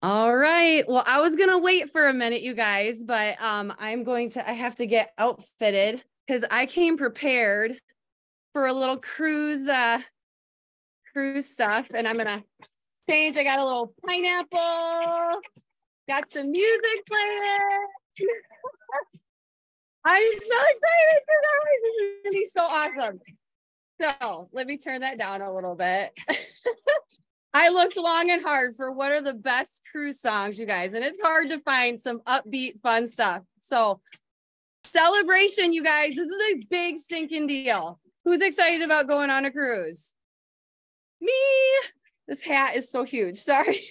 All right. Well, I was going to wait for a minute, you guys, but I have to get outfitted because I came prepared for a little cruise stuff, and I'm going to change. I got a little pineapple, got some music playing. I'm so excited for that. This is going to be so awesome. So let me turn that down a little bit. I looked long and hard for what are the best cruise songs, you guys, and it's hard to find some upbeat, fun stuff. So celebration, you guys, this is a big stinking deal. Who's excited about going on a cruise? Me. This hat is so huge. Sorry.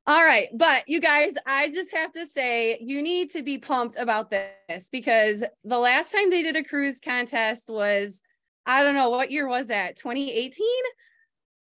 All right. But you guys, I just have to say, you need to be pumped about this because the last time they did a cruise contest was, I don't know, what year was that? 2018?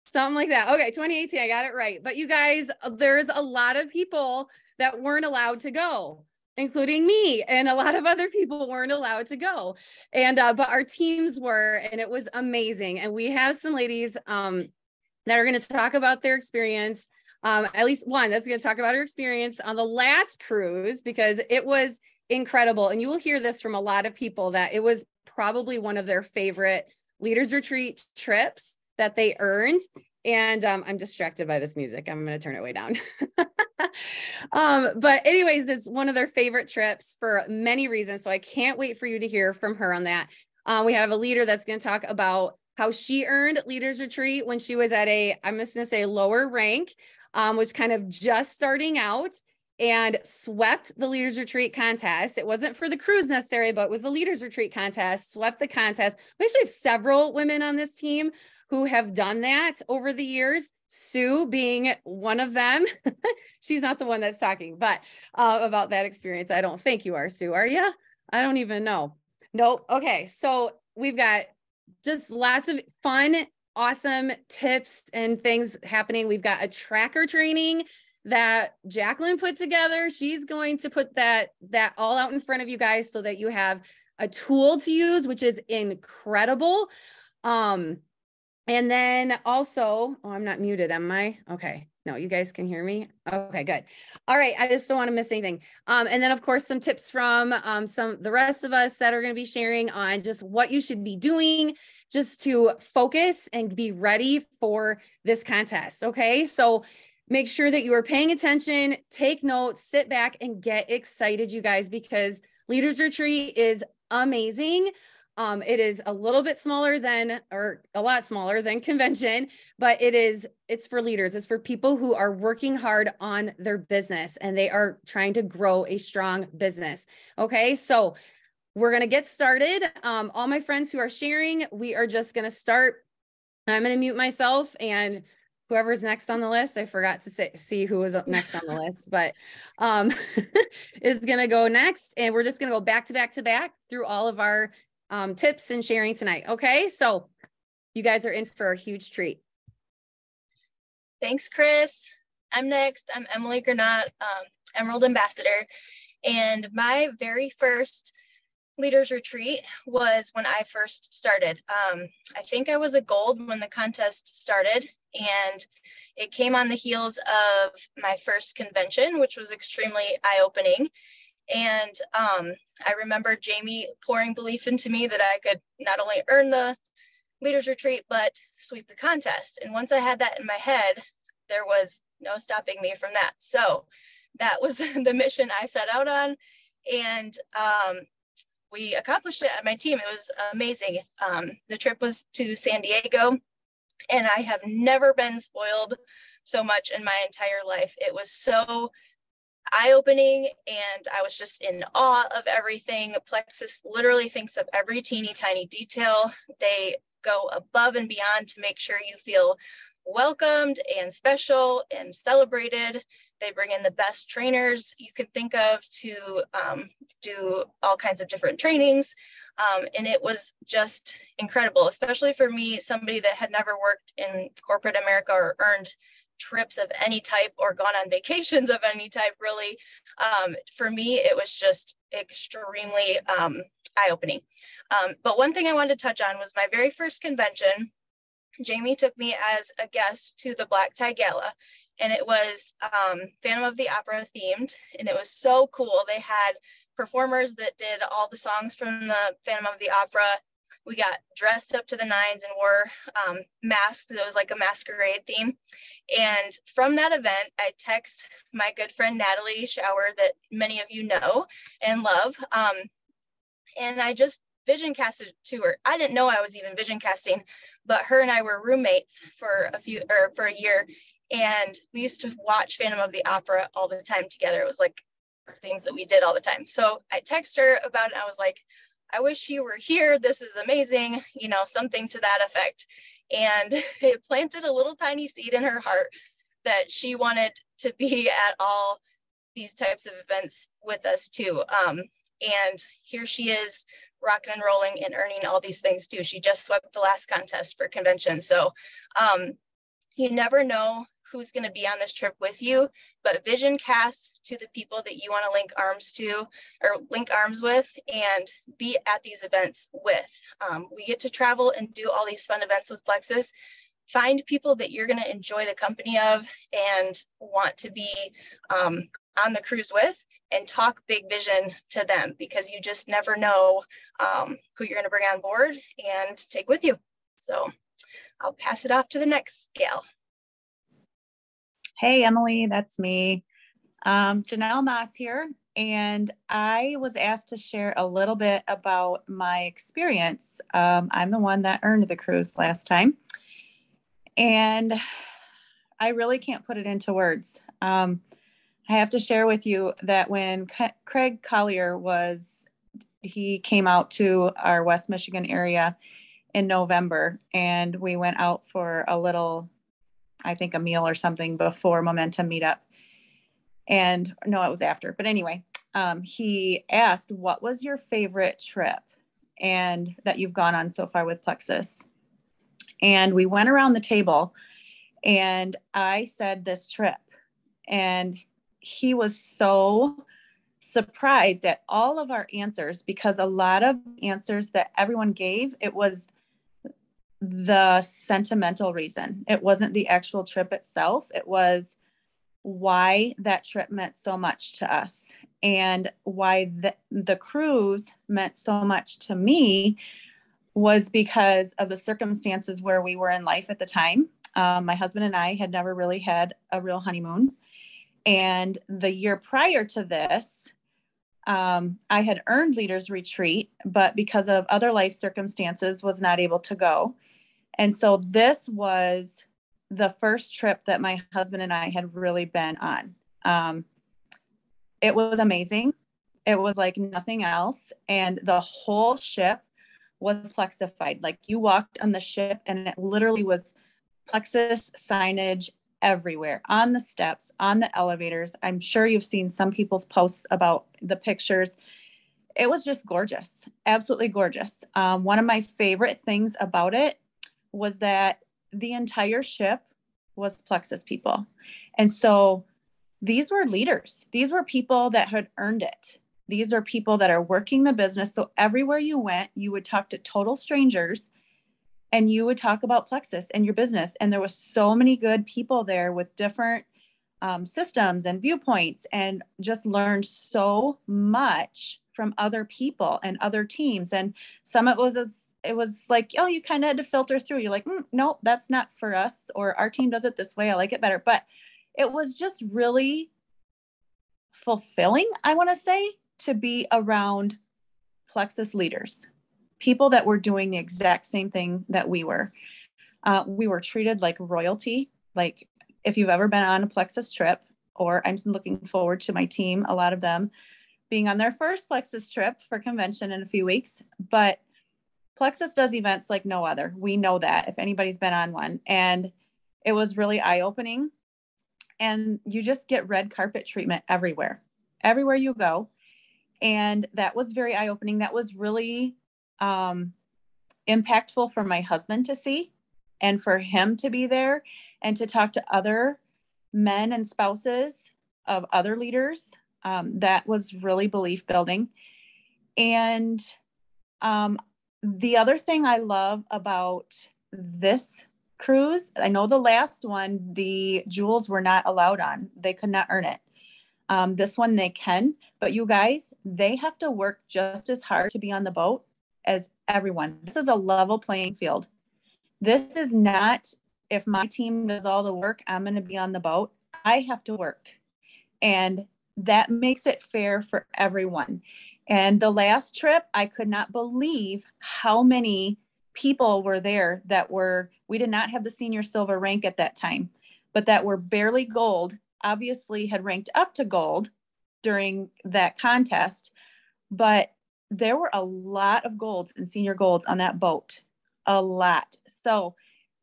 Something like that. Okay, 2018, I got it right. But you guys, there's a lot of people that weren't allowed to go, including me, and a lot of other people weren't allowed to go. And but our teams were, and it was amazing. And we have some ladies that are going to talk about their experience. At least one that's going to talk about her experience on the last cruise because it was incredible. And you will hear this from a lot of people that it was probably one of their favorite leaders retreat trips that they earned. And I'm distracted by this music. I'm going to turn it way down. But anyways, it's one of their favorite trips for many reasons. So I can't wait for you to hear from her on that. We have a leader that's going to talk about how she earned leaders retreat when she was at I'm just going to say lower rank, was kind of just starting out and swept the leaders retreat contest. It wasn't for the cruise necessarily, but it was a leaders retreat contest, swept the contest. We actually have several women on this team who have done that over the years. Sue being one of them. She's not the one that's talking, but about that experience. I don't think you are, Sue, are you? I don't even know. Nope. Okay. So we've got just lots of fun, awesome tips and things happening. We've got a tracker training that Jaclyn put together. She's going to put that all out in front of you guys so that you have a tool to use, which is incredible. And then also, I'm not muted, am I? Okay. No, you guys can hear me. Okay, good. All right. I just don't want to miss anything. And then of course, some tips from the rest of us that are going to be sharing on just what you should be doing just to focus and be ready for this contest. Okay. So make sure that you are paying attention, take notes, sit back and get excited, you guys, because Leaders Retreat is amazing. It is a little bit smaller or a lot smaller than convention, but it's for leaders. It's for people who are working hard on their business and they are trying to grow a strong business. Okay. So we're going to get started. All my friends who are sharing, we are just going to start. I'm going to mute myself and whoever's next on the list, I forgot to see who was up next on the list, but is going to go next. And we're just going to go back to back to back through all of our tips and sharing tonight. Okay. So you guys are in for a huge treat. Thanks, Chris. I'm next. I'm Emily Gernaat, Emerald Ambassador. And my very first Leaders Retreat was when I first started. I think I was a gold when the contest started, and it came on the heels of my first convention, which was extremely eye-opening. And I remember Jaime pouring belief into me that I could not only earn the Leaders Retreat, but sweep the contest. And once I had that in my head, there was no stopping me from that. So that was the mission I set out on. And we accomplished it at my team. It was amazing. The trip was to San Diego, and I have never been spoiled so much in my entire life. It was so eye-opening, and I was just in awe of everything. Plexus literally thinks of every teeny tiny detail. They go above and beyond to make sure you feel welcomed and special and celebrated. They bring in the best trainers you could think of to do all kinds of different trainings. And it was just incredible, especially for me, somebody that had never worked in corporate America or earned trips of any type or gone on vacations of any type, really. For me, it was just extremely eye-opening. But one thing I wanted to touch on was my very first convention. Jaime took me as a guest to the Black Tie Gala, and it was Phantom of the Opera themed, and it was so cool. They had performers that did all the songs from the Phantom of the Opera. We got dressed up to the nines and wore masks. It was like a masquerade theme. And from that event, I text my good friend Natalie Shower, that many of you know and love. And I just vision casted to her. I didn't know I was even vision casting, but her and I were roommates for a year, and we used to watch Phantom of the Opera all the time together. It was like things that we did all the time. So I texted her about it. I was like, I wish you were here. This is amazing, you know, something to that effect. And it planted a little tiny seed in her heart that she wanted to be at all these types of events with us too. And here she is, rocking and rolling and earning all these things too. She just swept the last contest for convention. So you never know who's going to be on this trip with you, but vision cast to the people that you want to link arms with and be at these events with. We get to travel and do all these fun events with Plexus. Find people that you're going to enjoy the company of and want to be on the cruise with, and talk big vision to them, because you just never know who you're going to bring on board and take with you. So I'll pass it off to the next gal. Hey, Emily, that's me. Janell Maas here, and I was asked to share a little bit about my experience. I'm the one that earned the cruise last time, and I really can't put it into words. I have to share with you that when Craig Collier he came out to our West Michigan area in November, and we went out for a little, I think a meal or something before Momentum meetup. And no, it was after, but anyway, he asked, what was your favorite trip and that you've gone on so far with Plexus? And we went around the table and I said this trip, and he was so surprised at all of our answers, because a lot of answers that everyone gave, it was the sentimental reason. It wasn't the actual trip itself. It was why that trip meant so much to us, and why the cruise meant so much to me was because of the circumstances where we were in life at the time. My husband and I had never really had a real honeymoon. And the year prior to this, I had earned Leaders Retreat, but because of other life circumstances was not able to go. And so this was the first trip that my husband and I had really been on. It was amazing. It was like nothing else. And the whole ship was plexified. Like you walked on the ship and it literally was Plexus signage everywhere, on the steps, on the elevators. I'm sure you've seen some people's posts about the pictures. It was just gorgeous, absolutely gorgeous. One of my favorite things about it was that the entire ship was Plexus people. And so these were leaders. These were people that had earned it. These are people that are working the business. So everywhere you went, you would talk to total strangers and you would talk about Plexus and your business. And there was so many good people there with different systems and viewpoints, and just learned so much from other people and other teams. And some it was like, oh, you kind of had to filter through. You're like, no, that's not for us, or our team does it this way. I like it better. But it was just really fulfilling, I want to say, to be around Plexus leaders, people that were doing the exact same thing that we were. We were treated like royalty. Like if you've ever been on a Plexus trip, or I'm looking forward to my team, a lot of them being on their first Plexus trip for convention in a few weeks, but Plexus does events like no other. We know that if anybody's been on one, and it was really eye-opening. And you just get red carpet treatment everywhere you go. And that was very eye-opening. That was really impactful for my husband to see, and for him to be there and to talk to other men and spouses of other leaders. That was really belief building. And the other thing I love about this cruise, I know the last one, the jewels were not allowed on. They could not earn it. This one they can, but you guys, they have to work just as hard to be on the boat as everyone. This is a level playing field. This is not, if my team does all the work, I'm going to be on the boat. I have to work. And that makes it fair for everyone. And the last trip, I could not believe how many people were there that were, we did not have the senior silver rank at that time, but that were barely gold, obviously had ranked up to gold during that contest. But there were a lot of golds and senior golds on that boat, a lot. So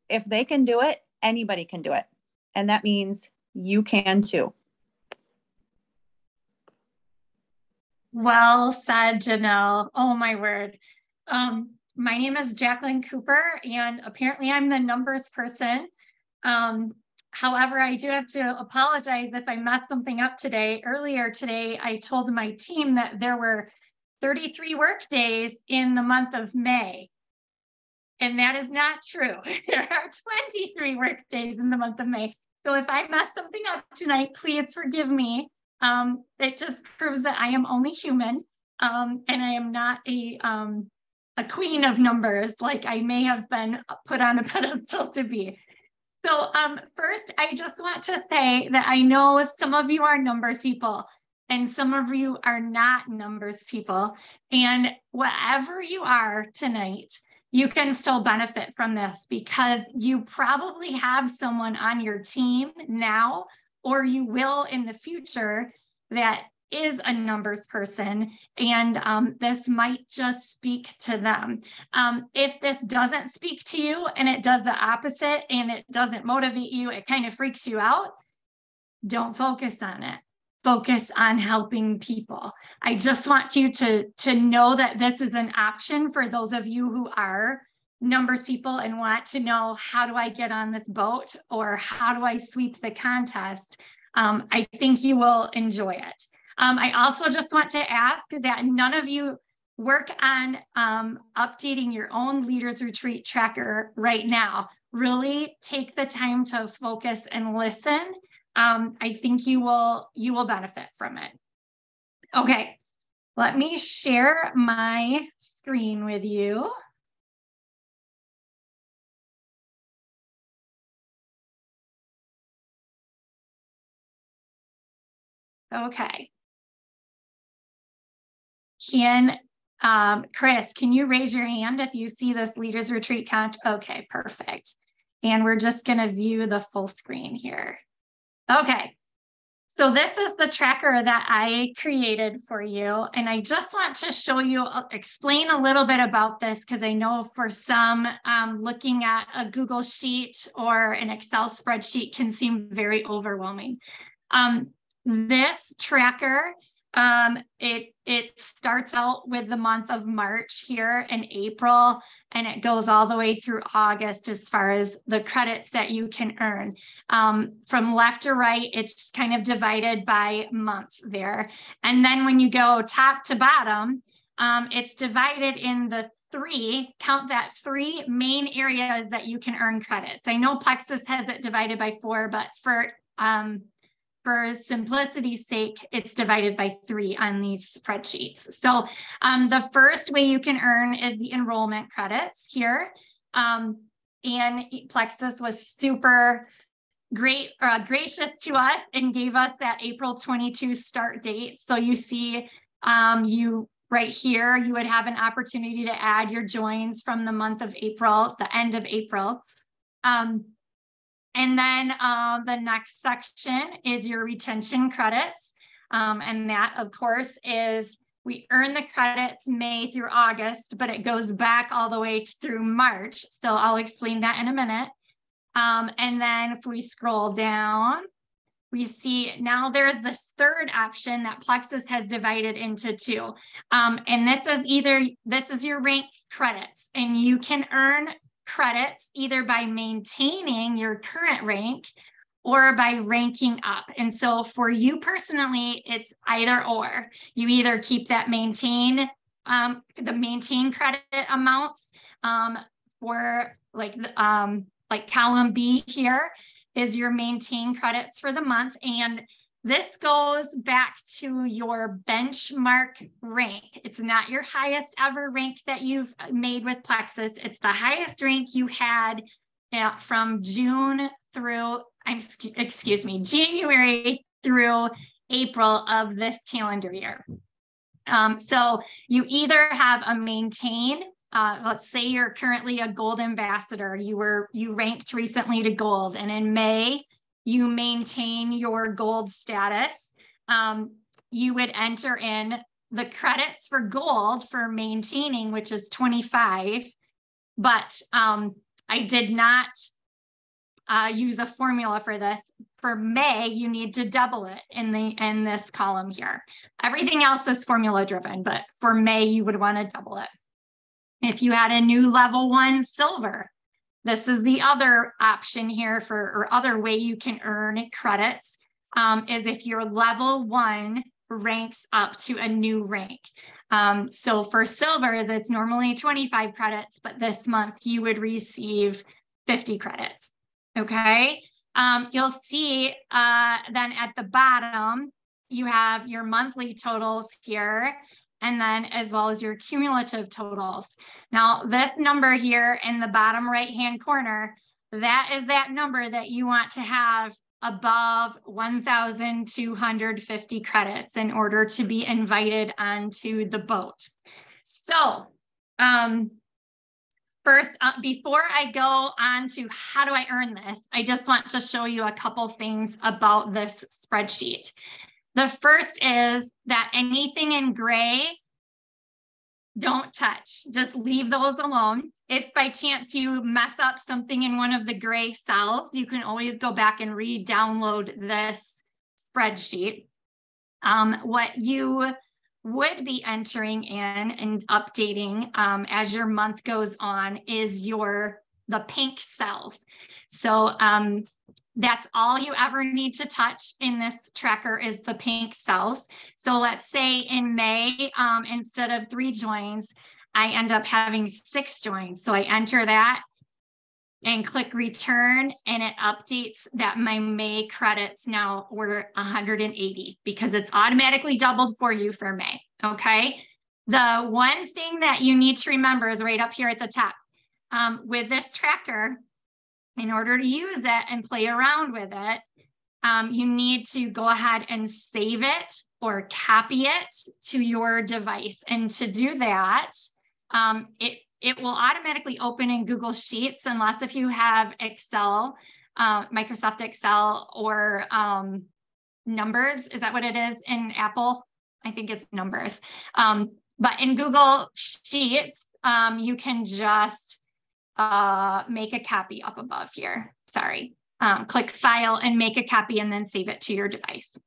if they can do it, anybody can do it. And that means you can too. Well said, Janell. Oh my word. My name is Jaclyn Cooper, and apparently I'm the numbers person. However, I do have to apologize if I messed something up today. Earlier today, I told my team that there were 33 work days in the month of May. And that is not true. There are 23 work days in the month of May. So if I messed something up tonight, please forgive me. It just proves that I am only human, and I am not a queen of numbers like I may have been put on a pedestal to be. So first, I just want to say that I know some of you are numbers people and some of you are not numbers people. And whatever you are tonight, you can still benefit from this because you probably have someone on your team now, or you will in the future, that is a numbers person, and this might just speak to them. If this doesn't speak to you and it does the opposite and it doesn't motivate you, it kind of freaks you out, don't focus on it. Focus on helping people. I just want you to know that this is an option for those of you who are numbers people and want to know, how do I get on this boat, or how do I sweep the contest? I think you will enjoy it. I also just want to ask that none of you work on updating your own Leaders Retreat tracker right now. Really take the time to focus and listen. I think you will benefit from it. Okay, let me share my screen with you. Okay. Chris, can you raise your hand if you see this Leaders Retreat count? Okay, perfect. And we're just going to view the full screen here. Okay, so this is the tracker that I created for you. And I just want to show you, explain a little bit about this, because I know for some, looking at a Google Sheet or an Excel spreadsheet can seem very overwhelming. This tracker, it starts out with the month of March here in April, and it goes all the way through August as far as the credits that you can earn. From left to right, it's kind of divided by month there. And then when you go top to bottom, it's divided in the count that three main areas that you can earn credits. I know Plexus has it divided by 4, but for simplicity's sake, it's divided by 3 on these spreadsheets. So the first way you can earn is the enrollment credits here. And Plexus was super gracious to us and gave us that April 22 start date. So you see right here, you would have an opportunity to add your joins from the month of April, the end of April. And then the next section is your retention credits. And that, of course, is we earn the credits May through August, but it goes back all the way through March. So I'll explain that in a minute. And then if we scroll down, we see now there's this third option that Plexus has divided into 2. And this is your rank credits, and you can earn credits either by maintaining your current rank or by ranking up. And so for you personally, it's either or. You either keep that the maintain credit amounts for like like column B here is your maintain credits for the month. And this goes back to your benchmark rank. It's not your highest ever rank that you've made with Plexus. It's the highest rank you had from January through April of this calendar year. So you either have a maintain, let's say you're currently a gold ambassador, you ranked recently to gold, and in May, you maintain your gold status. You would enter in the credits for gold for maintaining, which is 25, but I did not use a formula for this. For May, you need to double it in this column here. Everything else is formula driven, but for May, you would want to double it. If you had a new level 1 silver, this is the other option here or other way you can earn credits, is if your level 1 ranks up to a new rank. So for silvers, it's normally 25 credits, but this month you would receive 50 credits. Okay. You'll see then at the bottom, you have your monthly totals here, and then as well as your cumulative totals. Now, this number here in the bottom right-hand corner, that is that number that you want to have above 1,250 credits in order to be invited onto the boat. So, first, before I go on to how do I earn this, I just want to show you a couple things about this spreadsheet. The first is that anything in gray, don't touch, just leave those alone. If by chance you mess up something in one of the gray cells, you can always go back and re-download this spreadsheet. What you would be entering in and updating as your month goes on is the pink cells. So that's all you ever need to touch in this tracker is the pink cells. So let's say in May, instead of 3 joins, I end up having 6 joins. So I enter that and click return, and it updates that my May credits now were 180 because it's automatically doubled for you for May. Okay. The one thing that you need to remember is right up here at the top. With this tracker, in order to use it and play around with it, you need to go ahead and save it or copy it to your device. And to do that, it will automatically open in Google Sheets unless if you have Excel, Microsoft Excel, or Numbers. Is that what it is in Apple? I think it's Numbers. But in Google Sheets, you can just make a copy up above here. Sorry. Click File and make a copy and then save it to your device.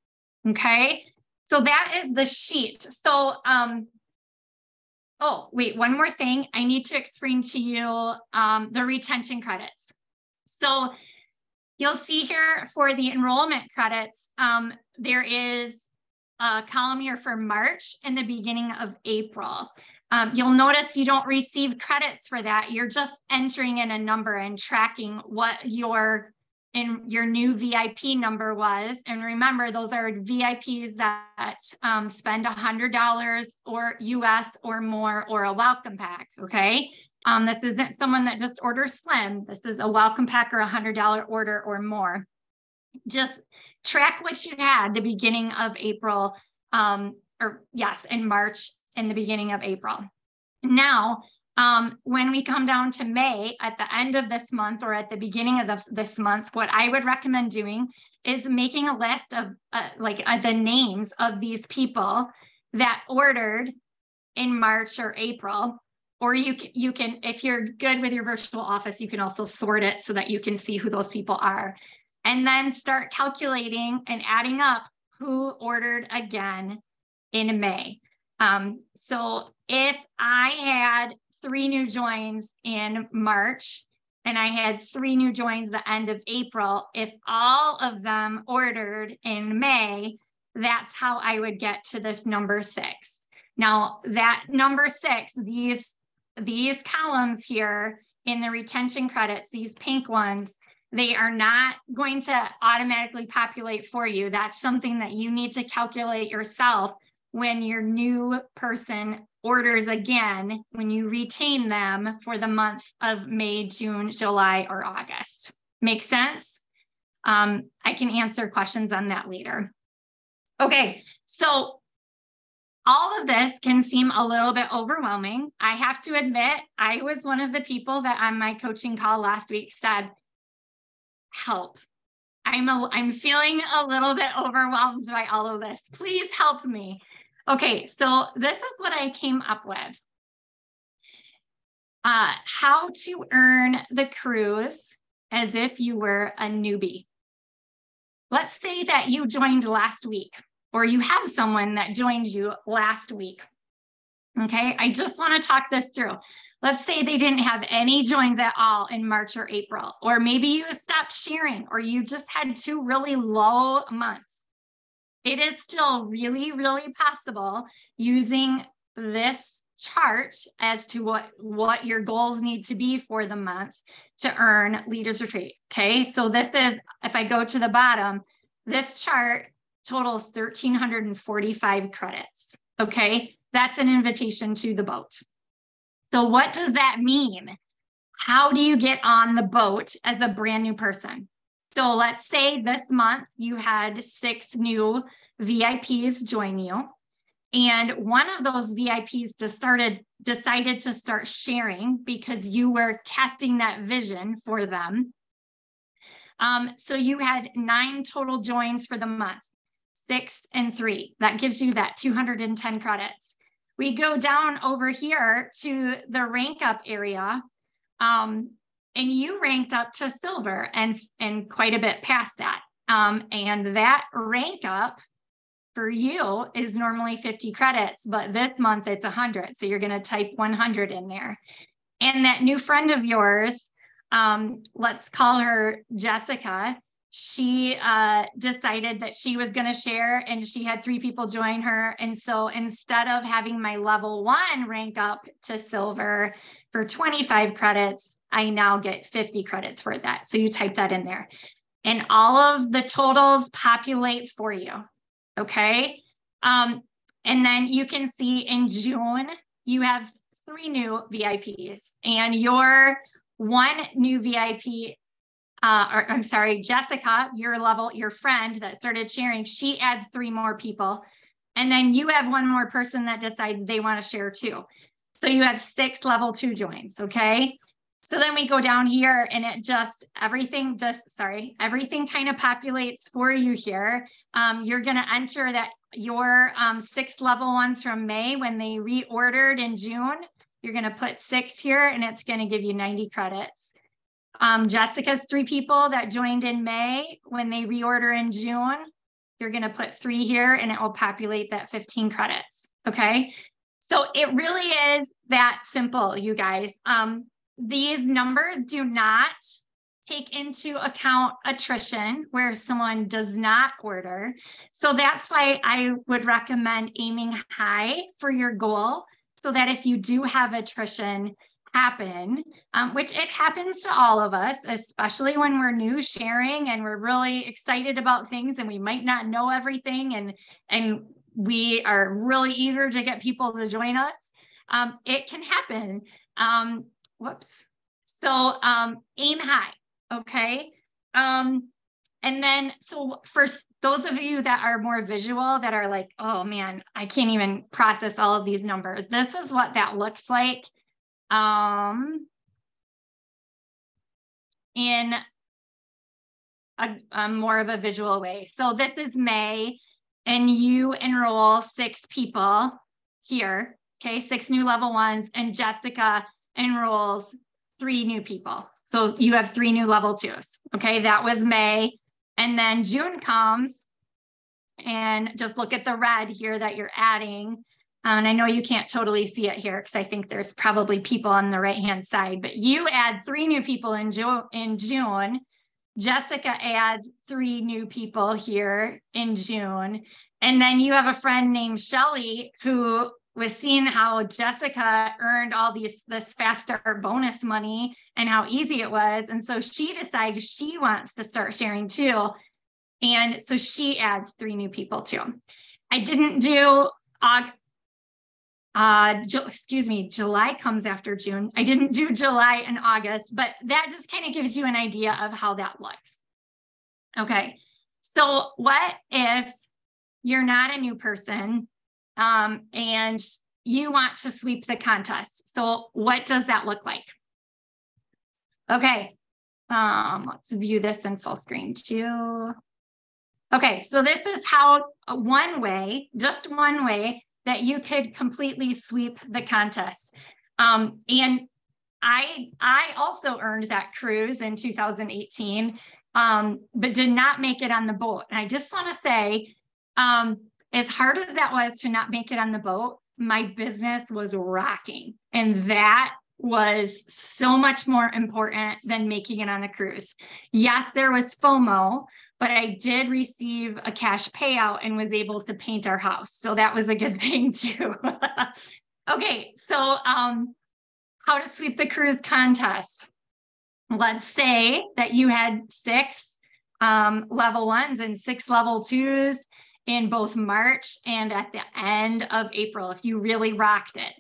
Okay. So that is the sheet. So, oh, wait, one more thing. I need to explain to you the retention credits. So you'll see here for the enrollment credits, there is a column here for March and the beginning of April. You'll notice you don't receive credits for that. You're just entering in a number and tracking what your new VIP number was. And remember, those are VIPs that spend $100 or US or more, or a welcome pack, okay? This isn't someone that just orders Slim. This is a welcome pack or $100 order or more. Just track what you had the beginning of April, in March and the beginning of April. Now, when we come down to May, at the end of this month or at the beginning of this month, what I would recommend doing is making a list of the names of these people that ordered in March or April. Or you can, if you're good with your virtual office, you can also sort it so that you can see who those people are. And then start calculating and adding up who ordered again in May. So if I had 3 new joins in March and I had 3 new joins the end of April, if all of them ordered in May, that's how I would get to this number 6. Now that number 6, these columns here in the retention credits, these pink ones, they are not going to automatically populate for you. That's something that you need to calculate yourself when your new person orders again, when you retain them for the month of May, June, July, or August. Make sense? I can answer questions on that later. Okay, so all of this can seem a little bit overwhelming. I have to admit, I was one of the people that on my coaching call last week said, help. I'm feeling a little bit overwhelmed by all of this. Please help me. Okay, so this is what I came up with. How to earn the cruise as if you were a newbie. Let's say that you joined last week, or you have someone that joined you last week. Okay, I just want to talk this through. Let's say they didn't have any joins at all in March or April, or maybe you stopped sharing, or you just had 2 really low months. It is still really, really possible using this chart as to what your goals need to be for the month to earn Leaders Retreat. Okay, so this is, if I go to the bottom, this chart totals 1,345 credits. Okay, that's an invitation to the boat. So what does that mean? How do you get on the boat as a brand new person? So let's say this month you had 6 new VIPs join you, and one of those VIPs decided to start sharing because you were casting that vision for them. So you had 9 total joins for the month, 6 and 3. That gives you that 210 credits. We go down over here to the rank up area, and you ranked up to silver and quite a bit past that. And that rank up for you is normally 50 credits, but this month it's 100. So you're going to type 100 in there. And that new friend of yours, let's call her Jessica. She decided that she was going to share, and she had 3 people join her. And so instead of having my level 1 rank up to silver for 25 credits, I now get 50 credits for that. So you type that in there, and all of the totals populate for you. Okay. And then you can see in June, you have 3 new VIPs, and your 1 new VIP, Jessica, your friend that started sharing, she adds 3 more people. And then you have 1 more person that decides they want to share too. So you have 6 level 2 joins. Okay. So then we go down here, and everything kind of populates for you here. You're going to enter that your 6 level 1s from May, when they reordered in June, you're going to put 6 here, and it's going to give you 90 credits. Jessica's 3 people that joined in May, when they reorder in June, you're going to put 3 here, and it will populate that 15 credits. Okay. So it really is that simple, you guys. These numbers do not take into account attrition where someone does not order. So that's why I would recommend aiming high for your goal, so that if you do have attrition happen, which it happens to all of us, especially when we're new sharing and we're really excited about things and we might not know everything, and we are really eager to get people to join us. It can happen. So aim high. Okay. And then, so for those of you that are more visual, that are like, oh man, I can't even process all of these numbers, this is what that looks like in a more of a visual way. So this is May, and you enroll 6 people here. Okay. 6 new level 1s, and Jessica enrolls 3 new people. So you have 3 new level 2s. Okay. That was May. And then June comes, and just look at the red here that you're adding. And I know you can't totally see it here, because I think there's probably people on the right-hand side, but you add 3 new people in June. Jessica adds 3 new people here in June. And then you have a friend named Shelly who was seeing how Jessica earned all this fast start bonus money and how easy it was. And so she decided she wants to start sharing too. And so she adds 3 new people too. I didn't do, July comes after June. I didn't do July and August, but that just kind of gives you an idea of how that looks. Okay. So what if you're not a new person, and you want to sweep the contest? So what does that look like? Okay. Let's view this in full screen too. Okay. So this is how just one way that you could completely sweep the contest. And I also earned that cruise in 2018, but did not make it on the boat. And I just want to say, as hard as that was to not make it on the boat, my business was rocking. And that was so much more important than making it on a cruise. Yes, there was FOMO, but I did receive a cash payout and was able to paint our house. So that was a good thing too. Okay, so how to sweep the cruise contest. Let's say that you had 6 level 1s and 6 level 2s in both March and at the end of April, if you really rocked it.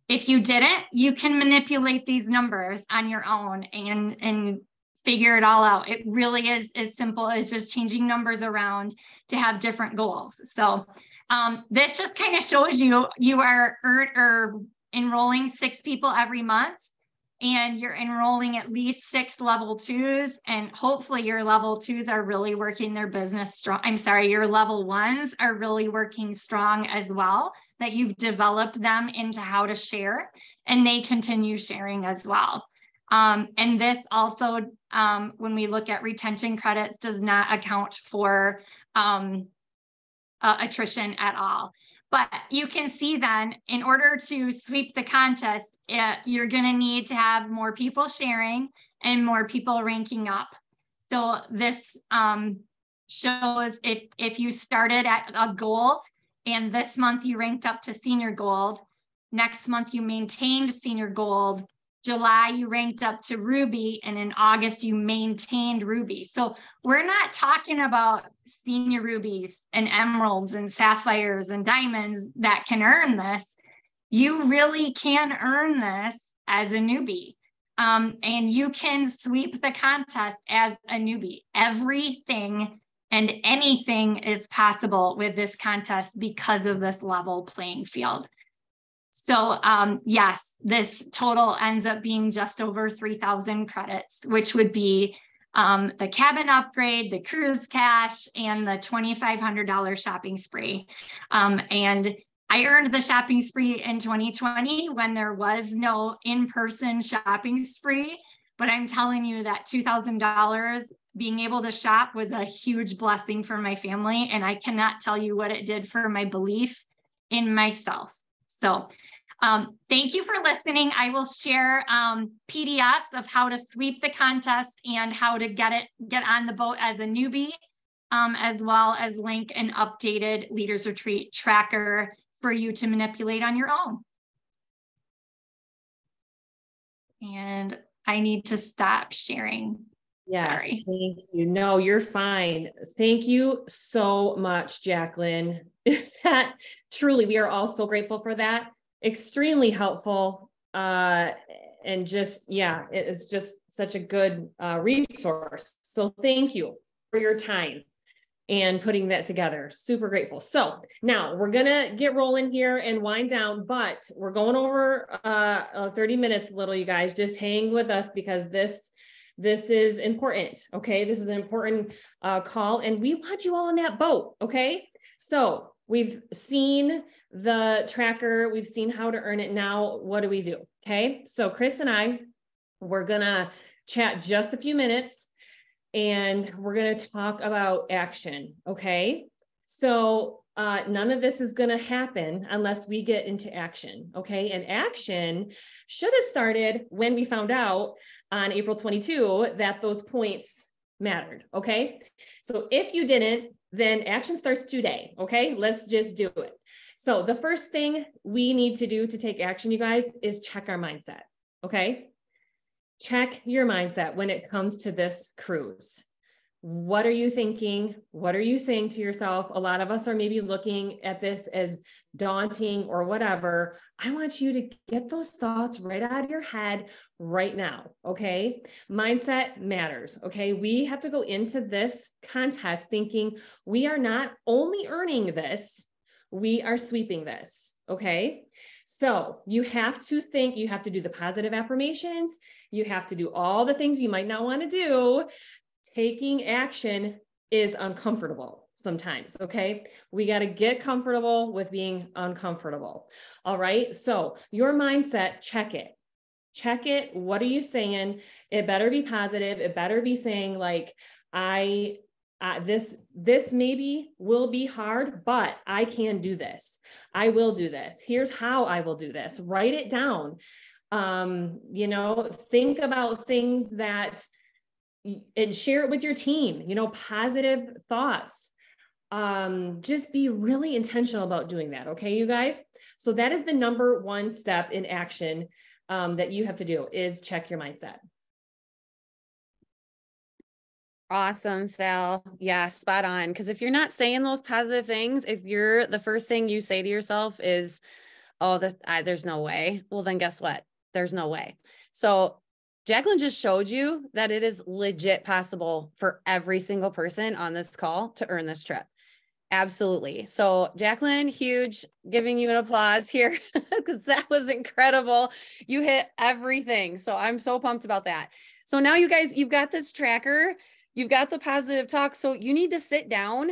If you didn't, you can manipulate these numbers on your own and figure it all out. It really is as simple as just changing numbers around to have different goals. So this just kind of shows you are enrolling 6 people every month, and you're enrolling at least 6 level 2s, and hopefully your level 2s are really working their business strong. I'm sorry, your level 1s are really working strong as well, that you've developed them into how to share, and they continue sharing as well. And this also, when we look at retention credits, does not account for attrition at all. But you can see then, in order to sweep the contest, you're going to need to have more people sharing and more people ranking up. So this shows if you started at a gold and this month you ranked up to senior gold, next month you maintained senior gold, July you ranked up to ruby, and in August you maintained ruby. So we're not talking about senior rubies and emeralds and sapphires and diamonds that can earn this. You really can earn this as a newbie. And you can sweep the contest as a newbie. Everything and anything is possible with this contest because of this level playing field. So yes, this total ends up being just over 3,000 credits, which would be the cabin upgrade, the cruise cash, and the $2,500 shopping spree. And I earned the shopping spree in 2020 when there was no in-person shopping spree, but I'm telling you that $2,000 being able to shop was a huge blessing for my family, and I cannot tell you what it did for my belief in myself. So thank you for listening. I will share PDFs of how to sweep the contest and how to get on the boat as a newbie, as well as link an updated Leaders Retreat tracker for you to manipulate on your own. And I need to stop sharing. Yes, sorry. Thank you. No, you're fine. Thank you so much, Jaclyn. That truly, we are all so grateful for that. Extremely helpful. And just, yeah, it is just such a good resource. So thank you for your time and putting that together. Super grateful. So now we're going to get rolling here and wind down, but we're going over 30 minutes a little, you guys. Just hang with us because this is important. Okay. This is an important call, and we want you all on that boat. Okay. So we've seen the tracker. We've seen how to earn it. Now, what do we do? Okay. So Chris and I, we're going to chat just a few minutes, and we're going to talk about action. Okay. So none of this is going to happen unless we get into action. Okay. And action should have started when we found out on April 22 that those points mattered. Okay. So if you didn't, then action starts today. Okay. Let's just do it. So the first thing we need to do to take action, you guys, is check our mindset. Okay. Check your mindset when it comes to this cruise. What are you thinking? What are you saying to yourself? A lot of us are maybe looking at this as daunting or whatever. I want you to get those thoughts right out of your head right now. Okay. Mindset matters. Okay. We have to go into this contest thinking we are not only earning this, we are sweeping this. Okay. So you have to think, you have to do the positive affirmations. You have to do all the things you might not want to do. Taking action is uncomfortable sometimes. Okay. We got to get comfortable with being uncomfortable. All right. So your mindset, check it. Check it. What are you saying? It better be positive. It better be saying like, this maybe will be hard, but I can do this. I will do this. Here's how I will do this. Write it down. Think about things that, and share it with your team, positive thoughts. Just be really intentional about doing that. Okay, you guys. So that is the number one step in action that you have to do is check your mindset. Awesome, Sal. Yeah, spot on. Because if you're not saying those positive things, if you're the first thing you say to yourself is, oh, there's no way. Well, then guess what? There's no way. So Jaclyn just showed you that it is legit possible for every single person on this call to earn this trip. Absolutely. So Jaclyn, huge, giving you an applause here because that was incredible. You hit everything. So I'm so pumped about that. So now you guys, you've got this tracker, you've got the positive talk. So you need to sit down,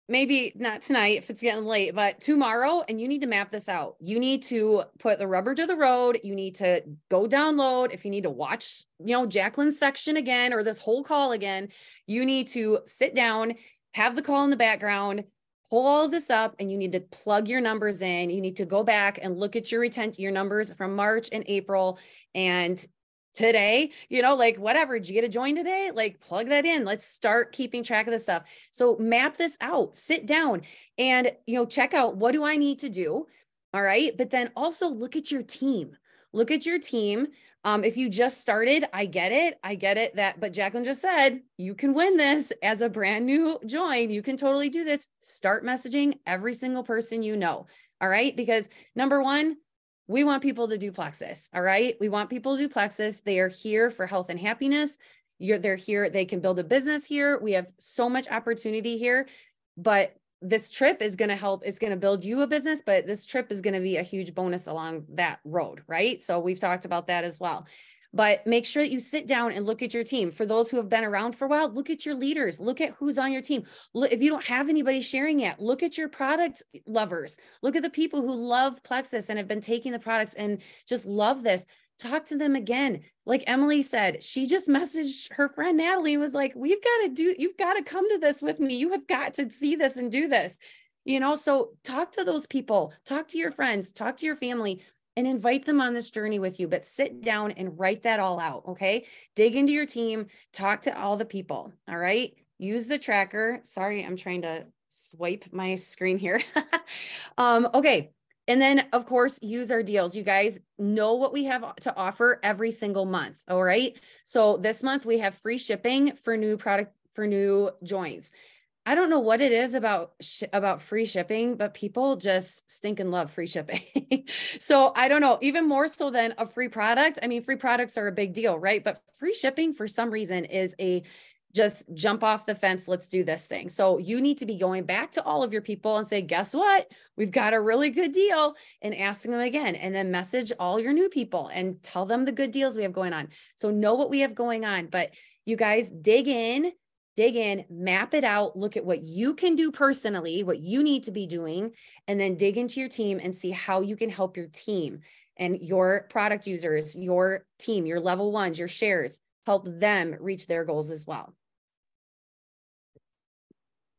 maybe not tonight if it's getting late, but tomorrow, and you need to map this out. You need to put the rubber to the road. You need to go download. If you need to watch, Jaclyn's section again, or this whole call again, you need to sit down, have the call in the background, pull all of this up, and you need to plug your numbers in. You need to go back and look at your numbers from March and April and today, whatever, did you get a join today? Plug that in. Let's start keeping track of this stuff. So map this out, sit down and, check out, what do I need to do? All right. But then also look at your team. Look at your team. If you just started, I get it. But Jaclyn just said, you can win this as a brand new join. You can totally do this. Start messaging every single person you know. All right. Because number one, we want people to do Plexus. All right. We want people to do Plexus. They are here for health and happiness. They're here. They can build a business here. We have so much opportunity here, but this trip is going to help. It's going to build you a business, but this trip is going to be a huge bonus along that road. Right. So we've talked about that as well. But make sure that you sit down and look at your team. For those who have been around for a while, look at your leaders, look at who's on your team. Look, if you don't have anybody sharing yet, look at your product lovers. Look at the people who love Plexus and have been taking the products and just love this. Talk to them again. Like Emily said, she just messaged her friend Natalie and was like, you've got to come to this with me. You have got to see this and do this. So talk to those people, talk to your friends, talk to your family, and invite them on this journey with you, but sit down and write that all out. Okay. Dig into your team, talk to all the people. All right. Use the tracker. Sorry, I'm trying to swipe my screen here. Okay. And then of course, use our deals. You guys know what we have to offer every single month. All right. So this month we have free shipping for new joins. I don't know what it is about free shipping, but people just stinking love free shipping. So I don't know, even more so than a free product. I mean, free products are a big deal, right? But free shipping for some reason is just jump off the fence. Let's do this thing. So you need to be going back to all of your people and say, guess what? We've got a really good deal, and asking them again, and then message all your new people and tell them the good deals we have going on. So know what we have going on, but you guys dig in, map it out, look at what you can do personally, what you need to be doing, and then dig into your team and see how you can help your team and your product users, your team, your level ones, your shares, help them reach their goals as well.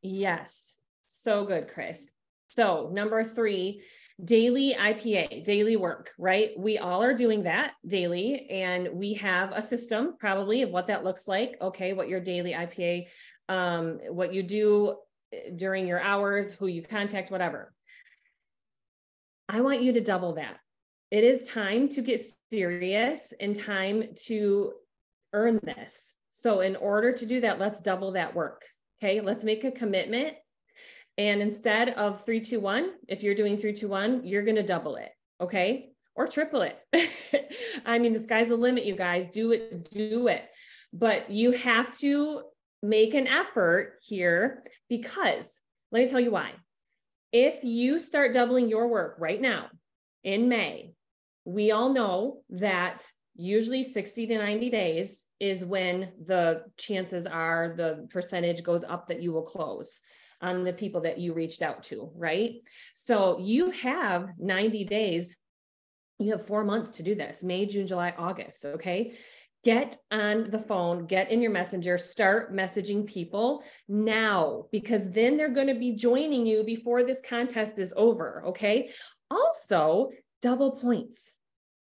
Yes. So good, Chris. So number 3, daily IPA, daily work, right? We all are doing that daily, and we have a system probably of what that looks like. Okay, what your daily IPA, what you do during your hours, who you contact, whatever. I want you to double that. It is time to get serious and time to earn this. So in order to do that, let's double that work. Okay, let's make a commitment. And instead of 3, 2, 1, if you're doing 3, 2, 1, you're going to double it. Okay. Or triple it. I mean, the sky's the limit, you guys. Do it. But you have to make an effort here, because let me tell you why. If you start doubling your work right now in May, we all know that usually 60 to 90 days is when the chances are the percentage goes up that you will close on the people that you reached out to, right? So you have 90 days, you have 4 months to do this, May, June, July, August, okay? Get on the phone, get in your messenger, start messaging people now, because then they're going to be joining you before this contest is over, okay? Also, double points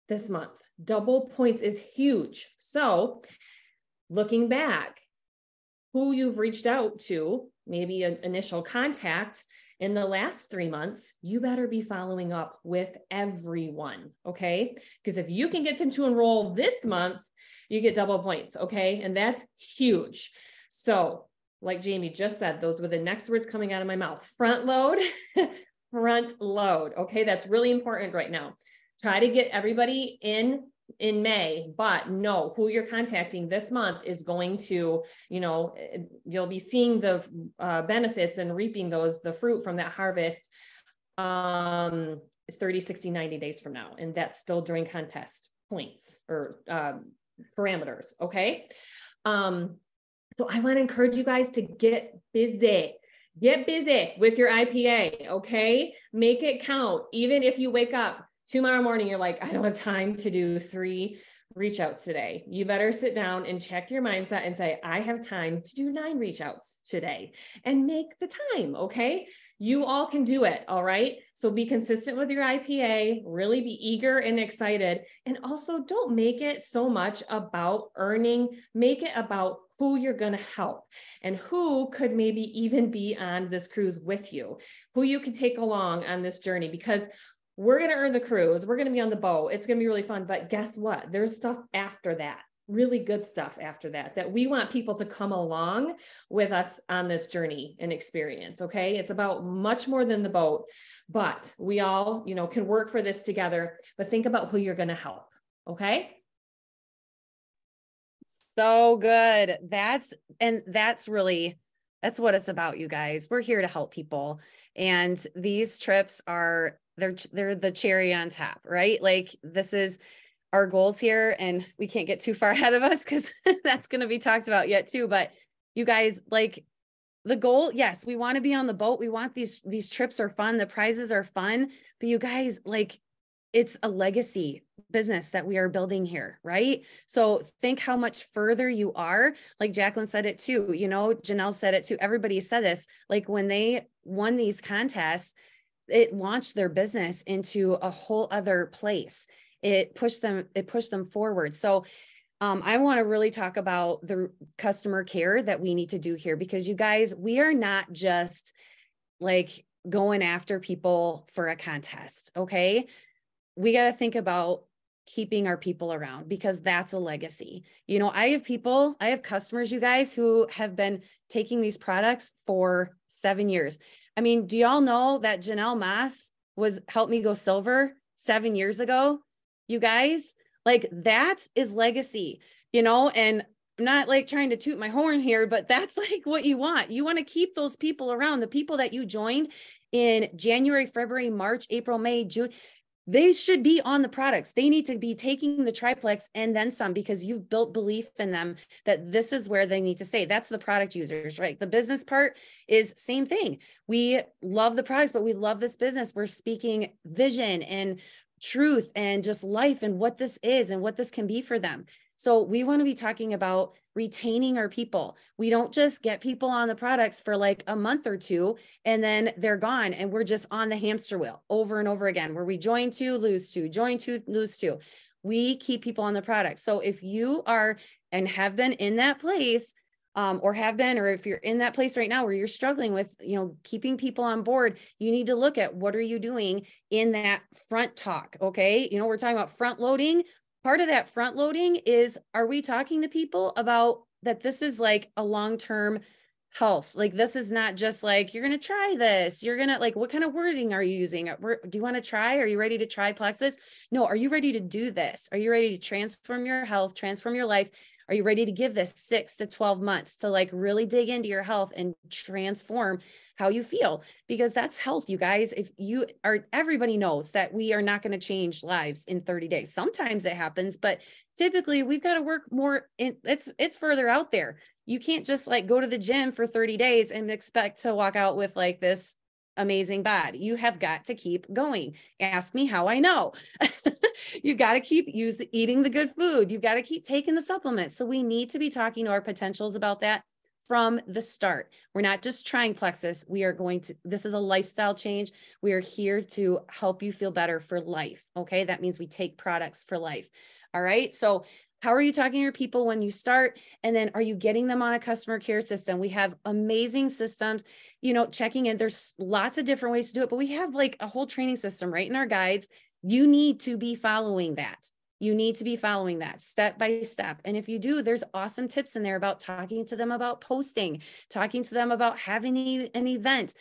this month. Double points is huge. So looking back, who you've reached out to, maybe an initial contact in the last 3 months, you better be following up with everyone, okay? Because if you can get them to enroll this month, you get double points, okay? And that's huge. So like Jamie just said, those were the next words coming out of my mouth. Front load, front load, okay? That's really important right now. Try to get everybody in May, but know who you're contacting this month is going to, you know, you'll be seeing the benefits and reaping the fruit from that harvest 30, 60, 90 days from now. And that's still during contest points or parameters. Okay. So I want to encourage you guys to get busy. Get busy with your IPA. Okay. Make it count. Even if you wake up tomorrow morning, you're like, I don't have time to do 3 reach outs today. You better sit down and check your mindset and say, I have time to do 9 reach outs today, and make the time. Okay. You all can do it. All right. So be consistent with your IPA, really be eager and excited. And also don't make it so much about earning, make it about who you're going to help and who could maybe even be on this cruise with you, who you could take along on this journey, because we're going to earn the cruise. We're going to be on the boat. It's going to be really fun. But guess what? There's stuff after that, really good stuff after that, that we want people to come along with us on this journey and experience. Okay. It's about much more than the boat, but we all, you know, can work for this together, but think about who you're going to help. Okay. So good. That's what it's about, you guys. We're here to help people. And these trips are, they're the cherry on top, right? Like, this is our goals here, and we can't get too far ahead of us because that's going to be talked about yet too. But you guys, like, the goal, yes, we want to be on the boat. We want these trips are fun. The prizes are fun, but you guys, like, it's a legacy business that we are building here, right? So think how much further you are. Like Jaclyn said it too, you know, Janell said it too. Everybody said this, like, when they won these contests, it launched their business into a whole other place. It pushed them forward. So I want to really talk about the customer care that we need to do here, because you guys, we are not just like going after people for a contest. Okay. We got to think about keeping our people around, because that's a legacy. You know, I have customers, you guys, who have been taking these products for 7 years. I mean, do y'all know that Janell Maas helped me go silver 7 years ago? You guys, like, that is legacy, you know, and I'm not like trying to toot my horn here, but that's like what you want. You want to keep those people around, the people that you joined in January, February, March, April, May, June. They should be on the products. They need to be taking the triplex and then some, because you've built belief in them that this is where they need to stay. That's the product users, right? The business part is same thing. We love the products, but we love this business. We're speaking vision and truth and just life and what this is and what this can be for them. So we want to be talking about retaining our people. We don't just get people on the products for like a month or two and then they're gone and we're just on the hamster wheel over and over again, where we join two, lose two, join two, lose two. We keep people on the product. So if you are and have been in that place, or have been, or if you're in that place right now where you're struggling with, keeping people on board, you need to look at what are you doing in that front talk. Okay. We're talking about front loading. Part of that front loading is, are we talking to people about that this is like a long-term health? Like, this is not just like, you're going to try this. You're going to like, what kind of wording are you using? Do you want to try? Are you ready to try Plexus? No. Are you ready to do this? Are you ready to transform your health, transform your life? Are you ready to give this 6 to 12 months to like really dig into your health and transform how you feel? Because that's health, you guys. If you are, everybody knows that we are not going to change lives in 30 days. Sometimes it happens, but typically we've got to work more it's further out there. You can't just like go to the gym for 30 days and expect to walk out with like this amazing body. You have got to keep going. Ask me how I know. You got to keep eating the good food. You've got to keep taking the supplements. So we need to be talking to our potentials about that from the start. We're not just trying Plexus. This is a lifestyle change. We are here to help you feel better for life. Okay. That means we take products for life. All right. So how are you talking to your people when you start? And then are you getting them on a customer care system? We have amazing systems, checking in. There's lots of different ways to do it, but we have like a whole training system right in our guides. You need to be following that. You need to be following that step by step. And if you do, there's awesome tips in there about talking to them about posting, talking to them about having an event.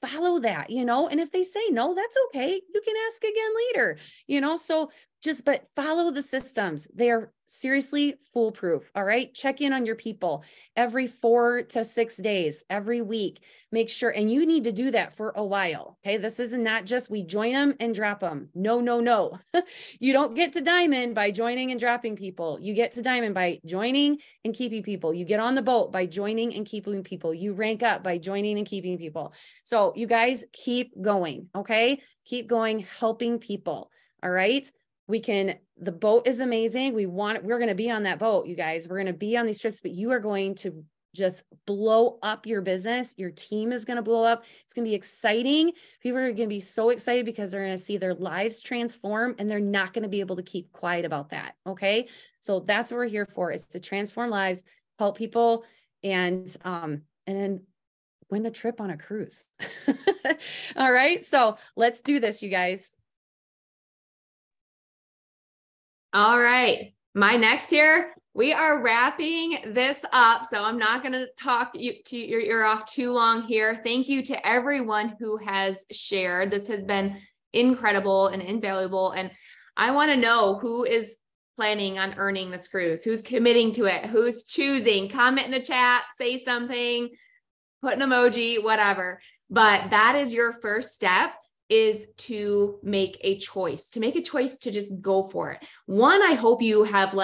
Follow that, and if they say no, that's okay. You can ask again later, so but follow the systems. They are seriously foolproof. All right. Check in on your people every 4 to 6 days, every week. Make sure, and you need to do that for a while. Okay. This is not just we join them and drop them. No. You don't get to diamond by joining and dropping people. You get to diamond by joining and keeping people. You get on the boat by joining and keeping people. You rank up by joining and keeping people. So you guys keep going. Okay. Keep going, helping people. All right. The boat is amazing. We're going to be on that boat, you guys. We're going to be on these trips, but you are going to just blow up your business. Your team is going to blow up. It's going to be exciting. People are going to be so excited because they're going to see their lives transform, and they're not going to be able to keep quiet about that. Okay. So that's what we're here for, is to transform lives, help people, and then win a trip on a cruise. All right. So let's do this, you guys. All right. My next here, we are wrapping this up. So I'm not going to talk your ear off too long here. Thank you to everyone who has shared. This has been incredible and invaluable. And I want to know who is planning on earning this cruise, who's committing to it, who's choosing. Comment in the chat, say something, put an emoji, whatever. But that is your first step, is to make a choice, to just go for it. One, I hope you have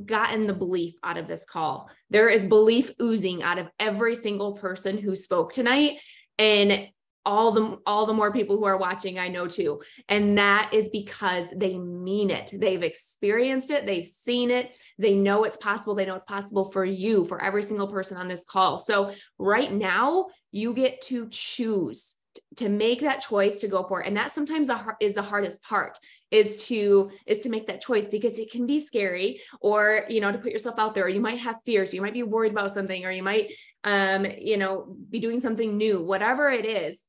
gotten the belief out of this call. There is belief oozing out of every single person who spoke tonight, and all the more people who are watching, I know too. And that is because they mean it. They've experienced it. They've seen it. They know it's possible. They know it's possible for you, for every single person on this call. So right now you get to choose to make that choice to go for it. And that sometimes is the hardest part, is to make that choice, because it can be scary, or, to put yourself out there, or you might have fears. You might be worried about something, or you might, be doing something new, whatever it is.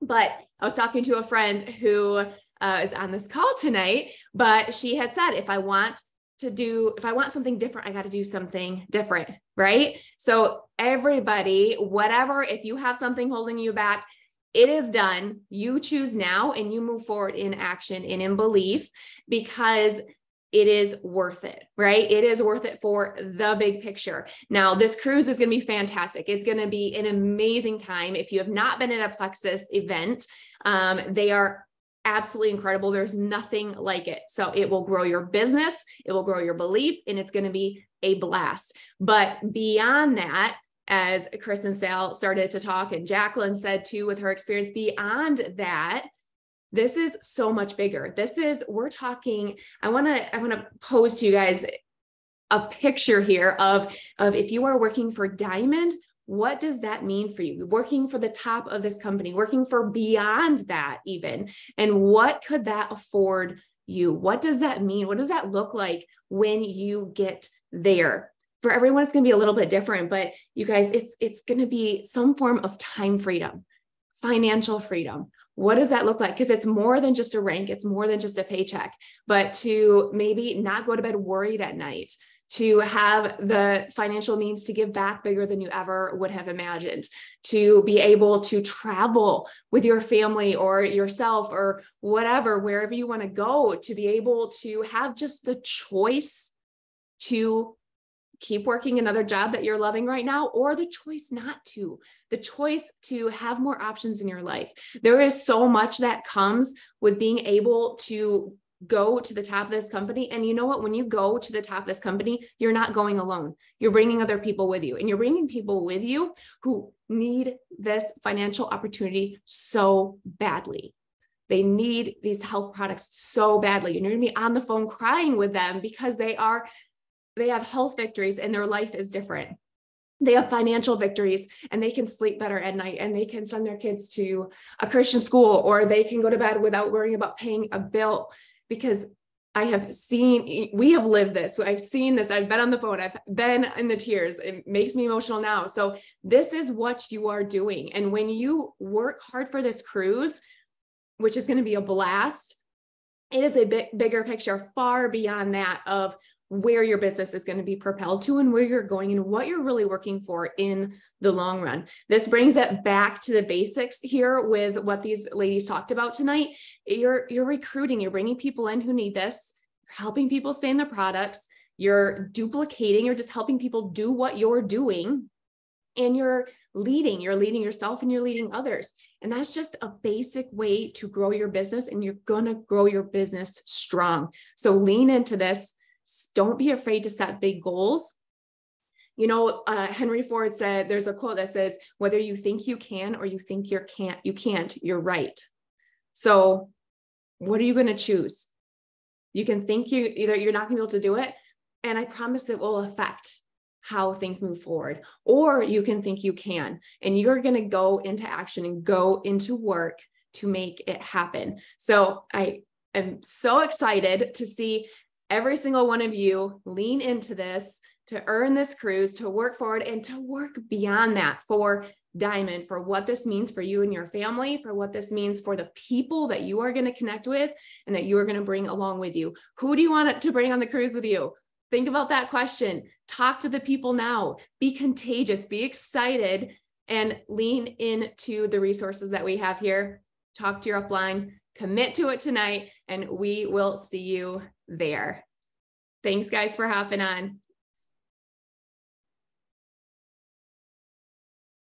But I was talking to a friend who is on this call tonight, but she had said, if I want something different, I got to do something different. Right. So everybody, whatever, if you have something holding you back, it is done. You choose now, and you move forward in action and in belief, because it is worth it, right? It is worth it for the big picture. Now, this cruise is going to be fantastic. It's going to be an amazing time. If you have not been at a Plexus event, they are absolutely incredible. There's nothing like it. So it will grow your business, it will grow your belief, and it's going to be a blast. But beyond that, as Chris and Sal started to talk, and Jaclyn said too, with her experience, beyond that, this is so much bigger. We're talking, I want to pose to you guys a picture here of if you are working for Diamond, what does that mean for you? Working for the top of this company, working for beyond that even, and what could that afford you? What does that mean? What does that look like when you get there? For everyone, it's going to be a little bit different, but you guys, it's going to be some form of time freedom, financial freedom. What does that look like? Because it's more than just a rank. It's more than just a paycheck, but to maybe not go to bed worried at night, to have the financial means to give back bigger than you ever would have imagined, to be able to travel with your family or yourself or whatever, wherever you want to go, to be able to have just the choice to keep working another job that you're loving right now, or the choice not to, the choice to have more options in your life. There is so much that comes with being able to go to the top of this company. And you know what? When you go to the top of this company, you're not going alone. You're bringing other people with you, and you're bringing people with you who need this financial opportunity so badly. They need these health products so badly. And you're going to be on the phone crying with them because they have health victories and their life is different. They have financial victories and they can sleep better at night, and they can send their kids to a Christian school, or they can go to bed without worrying about paying a bill. Because we have lived this. I've seen this. I've been on the phone. I've been in the tears. It makes me emotional now. So this is what you are doing. And when you work hard for this cruise, which is going to be a blast, it is a bit bigger picture, far beyond that, of where your business is going to be propelled to and where you're going and what you're really working for in the long run. This brings it back to the basics here with what these ladies talked about tonight. You're recruiting, you're bringing people in who need this, you're helping people stay in the products, you're duplicating, you're just helping people do what you're doing, and you're leading yourself and you're leading others. And that's just a basic way to grow your business, and you're going to grow your business strong. So lean into this. Don't be afraid to set big goals. You know, Henry Ford said, there's a quote that says, whether you think you can or you think you can't, you're right. So what are you going to choose? You can think you're not going to be able to do it, and I promise it will affect how things move forward. Or you can think you can, and you're going to go into action and go into work to make it happen. So I am so excited to see every single one of you lean into this, to earn this cruise, to work forward, and to work beyond that for Diamond, for what this means for you and your family, for what this means for the people that you are going to connect with and that you are going to bring along with you. Who do you want to bring on the cruise with you? Think about that question. Talk to the people now. Be contagious, be excited, and lean into the resources that we have here. Talk to your upline, commit to it tonight, and we will see you there. Thanks, guys, for hopping on.